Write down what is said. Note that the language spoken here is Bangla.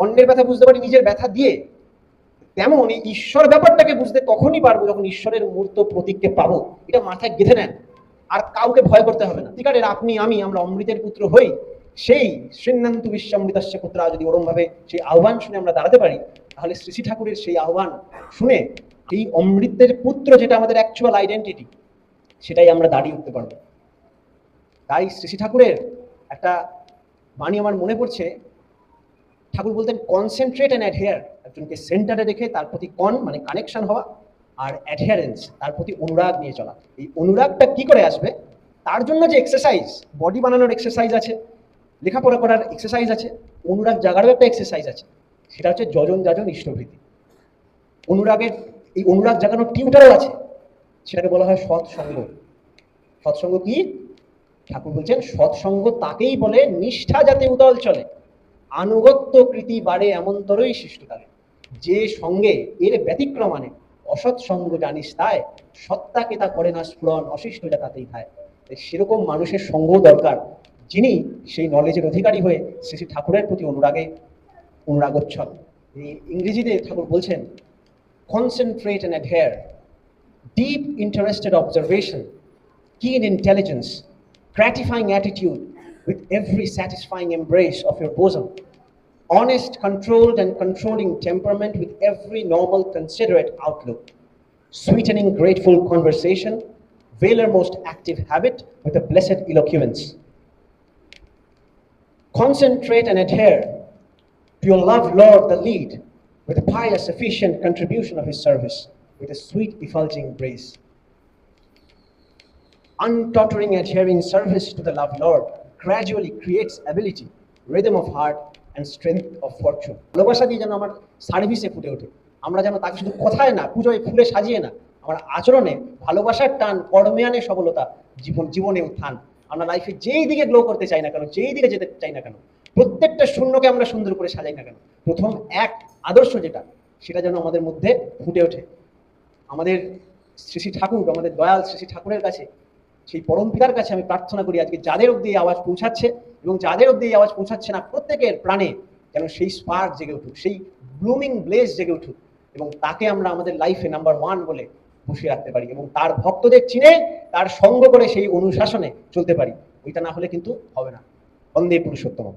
অন্যের ব্যথা বুঝতে পারি নিজের ব্যথা দিয়ে, তেমন এই ঈশ্বর ব্যাপারটাকে বুঝতে তখনই পারবো যখন ঈশ্বরের মূর্ত প্রতীককে পাবো। এটা মাথায় গেঁথে নেন, আর কাউকে ভয় করতে হবে না। সত্যিকারের আপনি আমি আমরা অমৃতের পুত্র হই, সেই শ্রীন্নান্তু বিশ্বামৃতস্য পুত্রা যদি ওরম ভাবে সেই আহ্বান শুনে আমরা দাঁড়াতে পারি, তাহলে শ্রী শ্রী ঠাকুরের সেই আহ্বান শুনে এই অমৃতের পুত্র যেটা আমাদের অ্যাকচুয়াল আইডেন্টিটি, সেটাই আমরা দাঁড়িয়ে উঠতে পারবো। তাই শ্রী শ্রী ঠাকুরের একটা বাণী আমার মনে পড়ছে। ঠাকুর বলতেন কনসেন্ট্রেট অ্যান্ড অ্যাডহেয়ার, একজনকে সেন্টারে রেখে তার প্রতি মানে কানেকশন হওয়া, আর অ্যাডহেয়ারেন্স তার প্রতি অনুরাগ নিয়ে চলা। এই অনুরাগটা কি করে আসবে? তার জন্য যে এক্সারসাইজ, বডি বানানোর এক্সারসাইজ আছে, লেখাপড়া করার এক্সারসাইজ আছে, অনুরাগ জাগারও একটা এক্সারসাইজ আছে, সেটা হচ্ছে যজন যাজন ইষ্টভৃতি। এই অনুরাগ জাগানোর টিউটারও আছে, সেটাকে বলা হয় সৎসঙ্গ। সৎসঙ্গ কি? ঠাকুর বলছেন সৎসঙ্গ তাকেই বলে নিষ্ঠা যাতে উদল চলে, আনুগত্য কৃতি বাড়ে এমনতরই শিষ্টকালে। যে সঙ্গে এর ব্যতিক্রম আনে, অসৎ সঙ্গ জানিস তাই, সত্তাকে তা করে না স্ফুরণ, অশিষ্ট যা তাতেই খায়। সেরকম মানুষের সঙ্গ দরকার, যিনি সেই নলেজের অধিকারী হয়ে শ্রী শ্রী ঠাকুরের প্রতি অনুরাগোচ্ছল। ইংরেজিতে ঠাকুর বলছেন concentrate and adhere, deep interested observation, keen intelligence, gratifying attitude with every satisfying embrace of your bosom, honest, controlled and controlling temperament with every normal considerate outlook, sweetening grateful conversation, valor most active habit with a blessed eloquence. Concentrate and adhere to your loved Lord the lead, with a pious, efficient contribution of his service, with a sweet effulging grace. Untottering adhering service to the loved Lord gradually creates ability, rhythm of heart, and strength of fortune. ভালোবাসা দিয়ে যেন আমার সার্ভিসে ফুটে ওঠে, আমরা যেন তাকে শুধু কথায় না, পুজোয় ফুলে সাজিয়ে না, আমার আচরণে ভালোবাসার টান, কর্মে আনে সফলতা, জীবনে উত্থান। আমরা লাইফে যেই দিকে গ্লো করতে চাই না কেন, যেই দিকে যেতে চাই না কেন, প্রত্যেকটা শূন্যকে আমরা সুন্দর করে সাজাই না কেন, প্রথম এক আদর্শ যেটা, সেটা যেন আমাদের মধ্যে ফুটে ওঠে। আমাদের শ্রী শ্রী ঠাকুর, আমাদের দয়াল শ্রী শ্রী ঠাকুরের কাছে, সেই পরম পিতার কাছে আমি প্রার্থনা করি আজকে যাদের অব্দি এই আওয়াজ পৌঁছাচ্ছে এবং যাদের অব্দি এই আওয়াজ পৌঁছাচ্ছে না, প্রত্যেকের প্রাণে যেন সেই স্পার্ক জেগে উঠুক, সেই ব্লুমিং ব্লেজ জেগে উঠুক, এবং তাকে আমরা আমাদের লাইফে নাম্বার 1 বলে বসিয়ে রাখতে পারি, এবং তার ভক্তদের চিনে তার সঙ্গ করে সেই অনুশাসনে চলতে পারি। ওইটা না হলে কিন্তু হবে না। বন্দে পুরুষোত্তম।